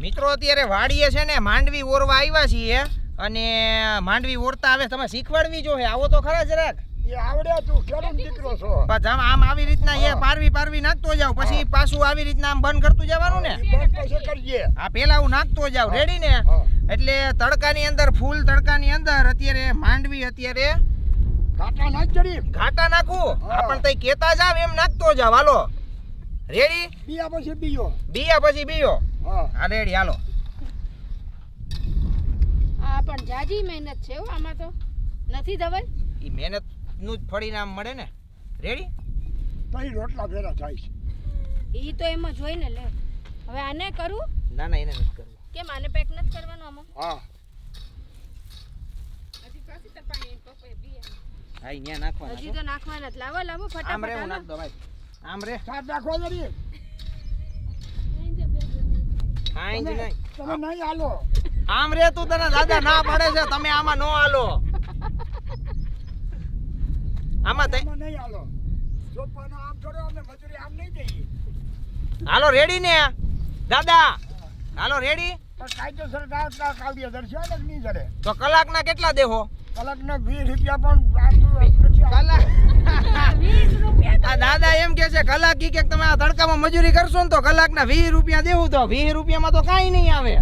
મિત્રો અત્યારે વાડીએ છે ને માંડવી ઓરવા આવ્યા છીએ અને માંડવી ઓરતા આવે તમે શીખવાડવી જો હે આવો તો ખરા જરાક એ આવડે તું કેમ દીકરો છો પછી આમ આવી રીતના એ પારવી નાખતો જાવ પછી પાછું આવી રીતના આમ બંધ કરતું જવાનું ને બંધ પછી કરજે હા પેલા હું નાખતો જાવ રેડી ને એટલે તડકાની અંદર ફૂલ તડકાની અંદર અત્યારે માંડવી અત્યારે ઘાટા નાખ જરી ઘાટા નાખું આપણ તઈ કેતા જાવ એમ નાખતો જાવ હાલો રેડી બીયા પછી બીયો હા રેડી હાલો આ પણ જાજી મહેનત છે હો આમાં તો નથી ધવલ ઈ મહેનત નું જ પરિણામ મળે ને રેડી તઈ રોટલા ફેરા થાય છે ઈ તો એમ જ હોય ને લે હવે આને કરું ના એને નથી કરવું કેમ આને પેક નથી કરવાનું આમાં હા હજી પાછી તપાણી પપ્પા બી હા ઈ ન્યા નાખવાના હજી તો નાખવાના જ લાવો આમ રે હું ફટાફટ નાખ દો ભાઈ આમ રે સાત નાખવા જરી ખાઈ જ નહીં તમે નહીં હાલો આમ રે તું તને દાદા ના પડે છે તમે આમાં નો હાલો આમાં તે તમે નહીં હાલો સોપાનો આમ છોડો અમે મજૂરી આમ નહીં જઈએ હાલો રેડી ને દાદા હાલો રેડી પણ કાયદેસર કાવડિયા દર્શન જ નહીં જડે તો કલાકના કેટલા દેહો કલાકના 20 રૂપિયા પણ કલાક 20 રૂપિયા આ દાદા એમ કે છે કલાક ઈ કે તમે આ તડકામાં મજૂરી કરશો ને તો કલાકના 20 રૂપિયા દેવું તો 20 રૂપિયામાં તો કાઈ નહીં આવે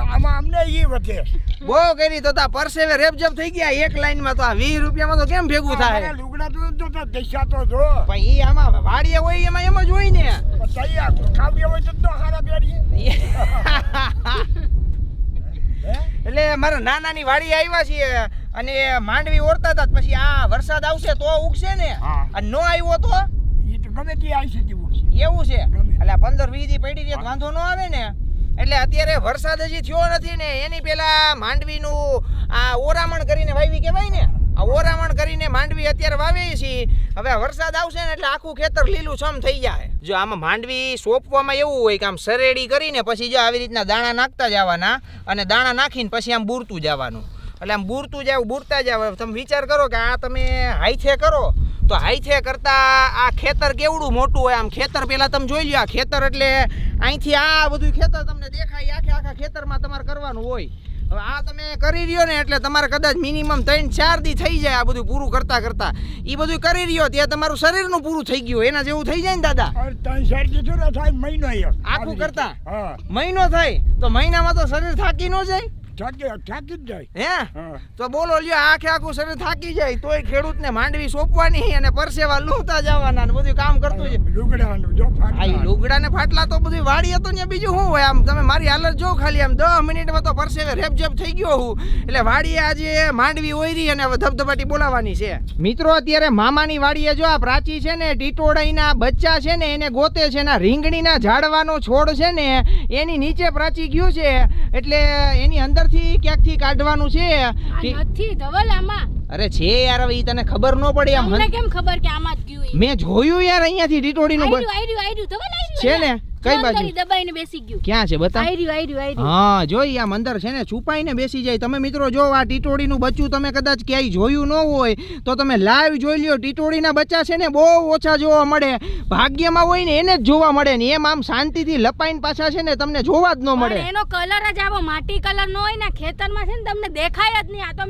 આમાં અમને ઈ વધે બહુ કરી તો તા પરસેવે રેપજપ થઈ ગયા એક લાઈનમાં તો આ 20 રૂપિયામાં તો કેમ ભેગું થાય લુગડા તો દશા તો જો પણ ઈ આમાં વાડીએ હોય એમાં એમ જ હોય ને તૈયાર કાવડિયા હોય તો હારા બેડીએ એટલે મારા નાનાની વાડી આવ્યા છીએ અને માંડવી ઓરતા હતા પછી આ વરસાદ આવશે તો ઉગશે ને અને નો આવ્યો તો ઈ તો ગમે તે આવી શકે એવું છે એટલે 15-20 દી પડી રહે વાંધો ન આવે ને એટલે અત્યારે વરસાદ હજી થયો નથી ને એની પેલા માંડવીનું આ ઓરામણ કરીને વાવી કહેવાય ને આ ઓરામણ કરીને માંડવી અત્યારે વાવી છીએ હવે વરસાદ આવશે ને એટલે આખું ખેતર લીલું છમ થઈ જાય જો આમાં માંડવી સોંપવામાં એવું હોય કે આમ સરેડી કરીને પછી જો આવી રીતના દાણા નાખતા જવાના અને દાણા નાખીને પછી આમ બૂરતું જવાનું એટલે આમ બૂરતા જાવ તમે વિચાર કરો કે આ તમે હાઈથે કરો તો હાઈથે કરતા આ ખેતર કેવડું મોટું હોય આમ ખેતર પેલા તમે જોઈ લ્યો આ ખેતર એટલે અહીંથી આ બધું ખેતર તમને દેખાય આખા ખેતરમાં તમારે કરવાનું હોય હવે આ તમે કરી રહ્યો ને એટલે તમારે કદાચ મિનિમમ 3-4 દી થઈ જાય આ બધું પૂરું કરતા એ બધું કરી રહ્યો ત્યાં તમારું શરીરનું પૂરું થઈ ગયું એના જેવું થઈ જાય ને દાદા 3-4 દી તો થાય મહિનો આખું કરતા હા મહિનો થાય તો મહિનામાં તો શરીર થાકી ન જાય થાકી જ જાય હે તો બોલો લ્યો આખું શરીર થાકી જાય તોય ખેડૂતને માંડવી સોંપવાની અને પરસેવા લૂંટા જવાના ને બધું કામ કરતું છે લુગડાનું જો લુગડા ને ફાટલા તો બધું વાડી હતું ને બીજું શું હોય આમ તમે મારી હાલત જો ખાલી આમ 10 મિનિટમાં તો પરસેવે રેપજેપ થઈ ગયો હું એટલે વાડીએ આજે માંડવી ઓયરી અને હવે ધબધબાટી બોલાવાની છે મિત્રો અત્યારે મામાની વાડીએ જો આ પ્રાચી છે ને ટીટોડાઈના બચ્ચા છે ને એને ગોતે છે ને રીંગણીના ઝાડવાનો છોડ છે ને એની નીચે પ્રાચી ગયું છે એટલે એની અંદરથી ક્યાંકથી કાઢવાનું છે નથી ધવલ આમાં અરે છે યાર હવે ઈ તને ખબર ન પડી આમ મને કેમ ખબર કે આમાં જ ગયું મેં જોયું યાર અહીંયાથી ટીટોડીનું આયરું ધવલ આયરું છે ને કઈ બાજુ દબાઈને બેસી ગયું ક્યાં છે બતા આયરું હા જોઈ આમ અંદર છે ને છુપાઈને બેસી જાય તમે મિત્રો જો આ ટીટોડીનું બચ્ચું તમે કદાચ ક્યાંય જોયું ન હોય તો તમે લાઈવ જોઈ લ્યો ટીટોડીના બચ્ચા છે ને બહુ ઓછા જોવા મળે ભાગ્યમાં હોય ને એને જ જોવા મળે ને એમ આમ શાંતિથી લપાઈને પાછા છે ને તમને જોવા જ ન મળે એનો કલર જ આવો માટી કલર નો હોય ને ખેતરમાં છે ને તમને દેખાય જ નહીં આ તો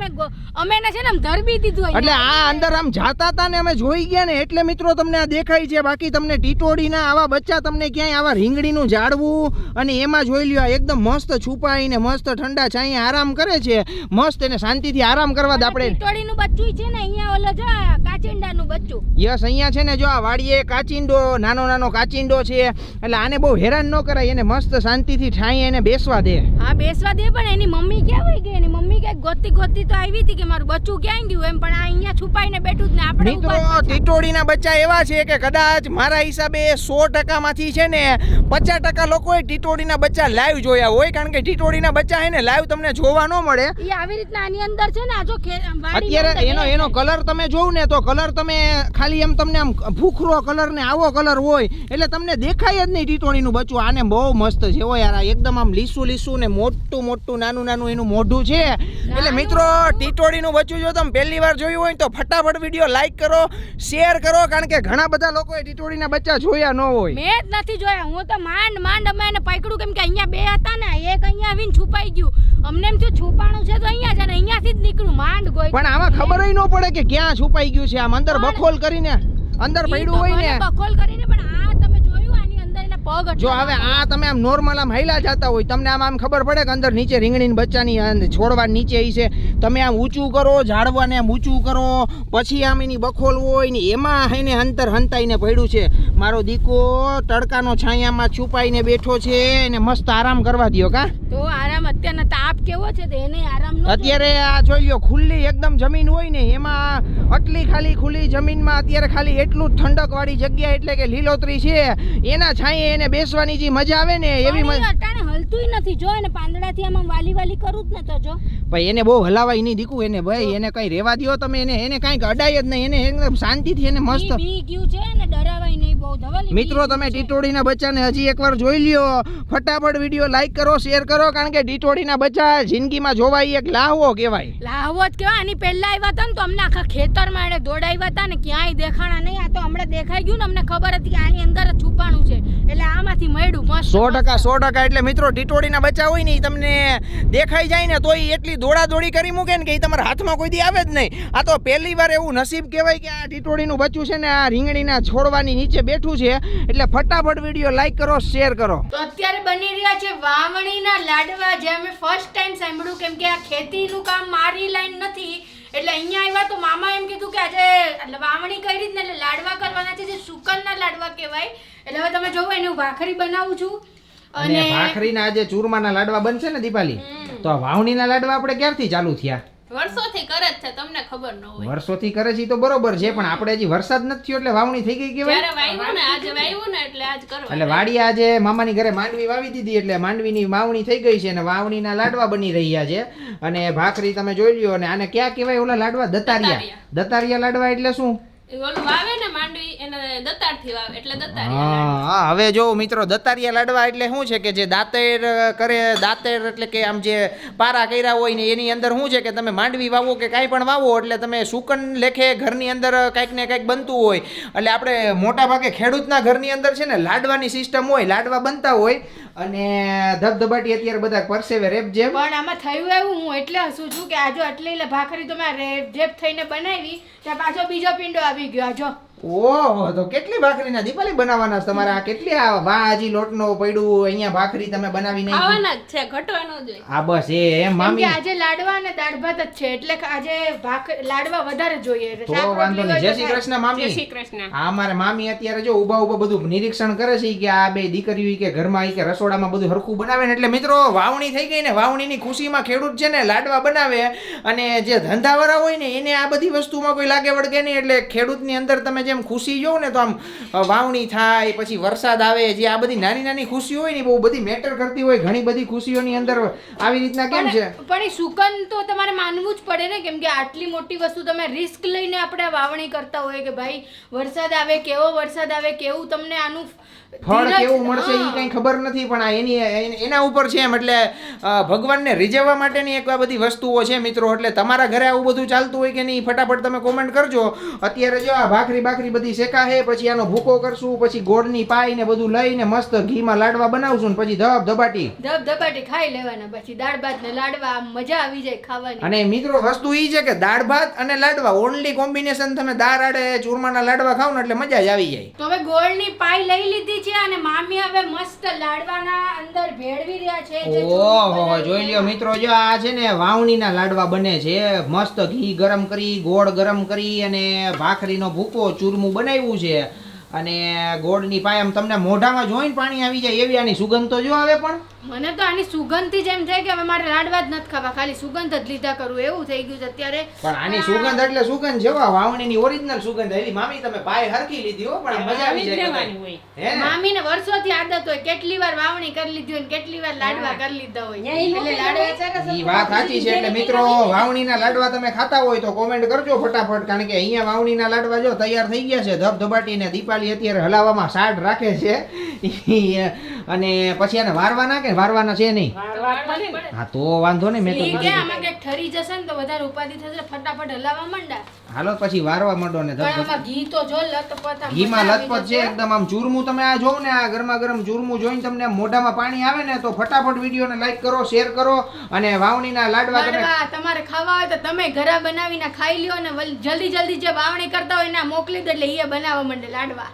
અમે ને છે ને આમ ધરબી દીધું એટલે આ અંદર આમ જાતા હતા ને અમે જોઈ ગયા ને એટલે મિત્રો તમને આ દેખાય છે બાકી તમને ટીટોડીના આવા બચ્ચા તમને ક્યાંય આવા રીંગણીનું ઝાડવું અને એમાં જોઈ લ્યો એકદમ મસ્ત છુપાઈને મસ્ત ઠંડા છાંયે આરામ કરે છે મસ્ત એને શાંતિથી આરામ કરવા દે આપણે ટીટોડીનું બચ્ચું છે ને અહીંયા ઓલો જો કાચિંડાનું બચ્ચું યસ અહીંયા છે ને જો આ વાડીએ કાચિંડો નાનો કાચિંડો છે એટલે આને બહુ હેરાન ન કરાય એને મસ્ત શાંતિથી છાંયે એને બેસવા દે હા બેસવા દે પણ એની મમ્મી ક્યાં વઈ ગઈ એની મમ્મી કે ગોતી તો આવી હતી કે મારું બચ્ચું ક્યાં ગયું એમ પણ આ અહીંયા છુપાઈને બેઠું જ ને આપણે મિત્રો ટીટોડીના બચ્ચા એવા છે કે કદાચ મારા હિસાબે 100% માંથી છે ને 50% લોકોએ ટીટોડીના બચ્ચા લાઈવ જોયા હોય કારણ કે ટીટોડીના બચ્ચા હે ને લાઈવ તમને જોવા ન મળે એ આવી રીતના આની અંદર છે ને આ જો અત્યારે એનો કલર તમે જોવ ને તો કલર તમે ખાલી એમ તમને આમ ભૂખરો કલર ને આવો કલર હોય એટલે તમને દેખાય જ નહીં ટીટોડીનું બચ્ચું આને બહુ મસ્ત છે હો યાર આ એકદમ આમ લીસું ને મોટું નાનું એનું મોઢું છે એટલે મિત્રો ટીટોડીનું બચ્ચું જો તમે પહેલી વાર જોયું હોય તો ફટાફટ વિડિયો લાઈક કરો શેર કરો કારણ કે ઘણા બધા લોકોએ ટીટોડીના બચ્ચા જોયા ન હોય મેં જ નથી જોયા હું તો માંડ અમે એને પકડ્યું કેમ કે અહીંયા બે હતા ને એક અહીંયા આવીને છુપાઈ ગયું અમને એમ થયું છુપાણું છે તો અહીંયા છે ને અહીંયાથી જ નીકળ્યું માંડ ગોઈ પણ આમાં ખબર ય ન પડે કે ક્યાં છુપાઈ ગયું છે આમ અંદર બખોલ કરીને અંદર પડ્યું હોય ને બખોલ કરીને પણ આ તમે જોયું આની અંદર એના પગ જો હવે આ તમે આમ નોર્મલ આમ હાઈલા જતા હોય તમને આમ ખબર પડે કે અંદર નીચે રીંગણીની બચ્ચાની છોડવા નીચે ઈ છે તમે આમ ઊંચું કરો ઝાડવાને આમ ઊંચું કરો પછી આમ એની બખોલ હોય ને એમાં એને અંતર હંતાઈને પડ્યું છે મારો દીકો તડકાનો છાયામાં છુપાઈને બેઠો છે એને મસ્ત આરામ કરવા દ્યો કા તો આરામ અત્યારનો તાપ કેવો છે તો એને આરામ ન અત્યારે આ જોઈ લ્યો ખુલ્લી એકદમ જમીન હોય ને એમાં આટલી ખાલી ખુલ્લી જમીનમાં અત્યારે ખાલી એટલું જ ઠંડક વાળી જગ્યા એટલે કે લીલોતરી છે એના છાંયે એને બેસવાની જે મજા આવે ને એવી મજા અટાણે હલતુંય નથી જો એને પાંદડાથી આમ વાલી કરું જ ને તો જો ભાઈ એને બહુ હલાવાય નહીં દીકું એને ભાઈ એને કઈ રેવા દ્યો તમે એને કાંઈક અડાય જ નહીં એને એકદમ શાંતિથી એને મસ્ત બી ગયું છે ને ડરાવાય નહીં બહુ ધવલ મિત્રો તમે ટીટોડીના બચ્ચાને હજી એકવાર જોઈ લ્યો ફટાફટ વિડીયો લાઈક કરો શેર કરો કારણ કે ટીટોડીના બચ્ચા જિંદગીમાં જોવાય એક લાહવો કહેવાય લાહવો જ કેવાય આની પહેલા આવ્યા હતા ને તો અમને આખા ખેતરમાં એને દોડાવ્યા હતા ને ક્યાંય દેખાણા નહીં આ તો હમણાં દેખાઈ ગયું ને અમને ખબર હતી કે આની અંદર જ છુપાણું છે એટલે આમાંથી મળ્યું મસ્ત 100% એટલે મિત્રો ટીટોડીના બચ્ચા હોય ને ઈ તમને દેખાઈ જાય ને તો એટલી દોડાદોડી કરી મૂકે ને કે ઈ તમારા હાથમાં કોઈ દી આવે જ નહીં આ તો પહેલી વાર એવું નસીબ કહેવાય કે આ ટીટોડીનું બચ્ચું છે ને આ રીંગણીના છોડવાની નીચે બેઠું છે એટલે ફટાફટ વિડીયો લાઈક કરો શેર કરો તો અત્યારે બની રહ્યા છે વાવણીના લાડવા જે અમે ફર્સ્ટ ટાઈમ સાંભળ્યું કેમ કે આ ખેતીનું કામ મારી લાઈન નથી એટલે અહીંયા આવ્યા તો મામા એમ કીધું કે આજે વાવણી કરી જ ને એટલે લાડવા કરવાના છે જે સુકનના લાડવા કહેવાય એટલે હવે તમે જોવો એનું ભાખરી બનાવું છું અને ભાખરીના આજે ચૂરમાના લાડવા બનશે ને દીપાલી તો આ વાવણીના લાડવા આપણે ક્યારથી ચાલુ થયા વર્ષોથી કરે જ છે તમને ખબર ન હોય વર્ષોથી કરે છે તો બરોબર છે પણ આપણે હજી વરસાદ નથી થયો એટલે વાવણી થઈ ગઈ કેવાય જ્યારે વાવ્યું ને આજે વાવ્યું ને એટલે આજ કરવા એટલે વાડી આજે મામાની ઘરે માંડવી વાવી દીધી એટલે માંડવીની વાવણી થઈ ગઈ છે અને વાવણીના લાડવા બની રહ્યા છે અને ભાખરી તમે જોઈ લ્યો અને આને ક્યાં કહેવાય ઓલા લાડવા દતારિયા લાડવા એટલે શું ઓલું વાવે ને માંડવી એને દતારથી વાવે એટલે હા હવે જો મિત્રો દતારિયા લાડવા એટલે શું છે કે જે દાંતેર કરે દાંતેર એટલે કે આમ જે પારા કર્યા હોય ને એની અંદર શું છે કે તમે માંડવી વાવો કે કાંઈ પણ વાવો એટલે તમે સુકન લેખે ઘરની અંદર કાંઈક ને કાંઈક બનતું હોય એટલે આપણે મોટા ભાગે ખેડૂતના ઘરની અંદર છે ને લાડવાની સિસ્ટમ હોય લાડવા બનતા હોય અને ધબધબાટી અત્યારે બધા પરસેવે રેપજેપ પણ આમાં થયું એવું હું એટલે હસું છું કે આજો આટલી ભાખરી તો મેં રેપજેપ થઈને બનાવી ત્યાં પાછો બીજો પિંડો આવી ગયો આજો ઓહો તો કેટલી ભાખરીના દીપાલી બનાવવાના છે તમારે આ કેટલી આ વાજી લોટનો પડ્યું અહીંયા ભાખરી તમે બનાવી નહીં ખાવાના જ છે ઘટવાનો જોઈએ આ બસ એમ મામી આજે લાડવા અને દાળ ભાત જ છે એટલે આજે લાડવા વધારે જોઈએ તો વાંધો નહીં જય શ્રી કૃષ્ણ મામી જય શ્રી કૃષ્ણ હા અમારે મામી અત્યારે જો ઊભા બધું નિરીક્ષણ કરે છે કે આ બે દીકરીઓ કે ઘરમાં કે રસોડામાં બધું હરખું બનાવે ને એટલે મિત્રો વાવણી થઈ ગઈ ને વાવણીની ખુશીમાં ખેડૂત છે ને લાડવા બનાવે અને જે ધંધાવાળા હોય ને એને આ બધી વસ્તુમાં કોઈ લાગે વળગે નહીં એટલે ખેડૂતની અંદર તમે જેમ ખુશી જોઉં ને તો આમ વાવણી થાય પછી વરસાદ આવે જે આ બધી નાની નાની ખુશીઓ હોય ને બહુ બધી મેટર કરતી હોય ઘણી બધી ખુશીઓની અંદર આવી રીતના કેમ છે પણ એ સુકન તો તમારે માનવું જ પડે ને કેમ કે આટલી મોટી વસ્તુ તમે રિસ્ક લઈને આપણે વાવણી કરતા હોય કે ભાઈ વરસાદ આવે કેવો વરસાદ આવે કેવું તમને આનું ફળ કેવું મળશે એ કઈ ખબર નથી પણ આ એના ઉપર છે એમ એટલે ભગવાનને રીઝવવા માટેની એક આ બધી વસ્તુઓ છે મિત્રો એટલે તમારા ઘરે આવું બધું ચાલતું હોય કે નહીં ફટાફટ તમે કોમેન્ટ કરજો અત્યારે જો આ ભાખરી બધી શેકા હે પછી આનો ભૂકો કરશું પછી ગોળની પાઈ ને બધું લઈને મસ્ત ઘીમાં લાડવા બનાવશું ને પછી ધબધબાટી ખાઈ લેવાના પછી દાળ ભાત ને લાડવા મજા આવી જાય ખાવાની અને મિત્રો વસ્તુ ઈ છે કે દાળ ભાત અને લાડવા ઓનલી કોમ્બિનેશન તમે દાળ આડે ચૂરમાના લાડવા ખાવ ને એટલે મજા જ આવી જાય તો હવે ગોળની પાઈ લઈ લીધી છે અને મામી હવે મસ્ત લાડવાના અંદર ભેળવી રહ્યા છે ઓહો જોઈ લ્યો મિત્રો જો આ છે ને વાવણીના લાડવા બને છે મસ્ત ઘી ગરમ કરી ગોળ ગરમ કરી અને ભાખરીનો ભૂકો ચૂરમું બનાવ્યું છે અને ગોળની પાયમ તમને મોઢામાં જોઈને પાણી આવી જાય એવી આની સુગંધ તો જો આવે પણ મને તો આની સુગંધથી જ એમ થાય કે હવે મારે લાડવા જ નથી ખાવા ખાલી સુગંધ જ લીધા કરું એવું થઈ ગયું છે અત્યારે પણ આની સુગંધ એટલે સુગંધ જેવા વાવણીની ઓરિજિનલ સુગંધ એવી મામી તમે પાય હરખી લીધી હો પણ મજા આવી જાય હે મામીને વર્ષોથી આદત હોય કેટલી વાર વાવણી કરી લીધી હોય કેટલી વાર લાડવા કરી લીધા હોય એટલે લાડવા ઈ વાત સાચી છે એટલે મિત્રો વાવણીના લાડવા તમે ખાતા હોય તો કોમેન્ટ કરજો ફટાફટ કારણ કે અહીંયા વાવણીના લાડવા જો તૈયાર થઈ ગયા છે ધબધબાટીને દીપાલી અત્યારે હલાવવામાં સાડ રાખે છે અને પછી એને વારવાના છે નહીં હા તો વાંધો નહીં મેં તો ઈ કે કીધું. આમાં કંઈક ઠરી જશે ને તો વધારે ઉપાધિ થશે ફટાફટ હલાવવા માંડા હાલો પછી વારવા માંડો ને પણ ધબધબ. આમાં ઘી તો જો લથપથ આમ ઘીમાં મજા આવી લથપથ છે જશે. એકદમ આમ ચૂરમું તમે આ જોવો ને આ ગરમા ગરમ ચૂરમું જોઈને તમને મોઢામાં પાણી આવે ને તો ફટાફટ વિડીયોને લાઈક કરો શેર કરો અને વાવણીના લાડવા તમે લાડવા તમારે ખાવા હોય તો તમે ઘરે બનાવીને ખાઈ લ્યો ને જલ્દી જલ્દી જે વાવણી કરતા હોય એને મોકલી દો એટલે એ બનાવવા માંડે લાડવા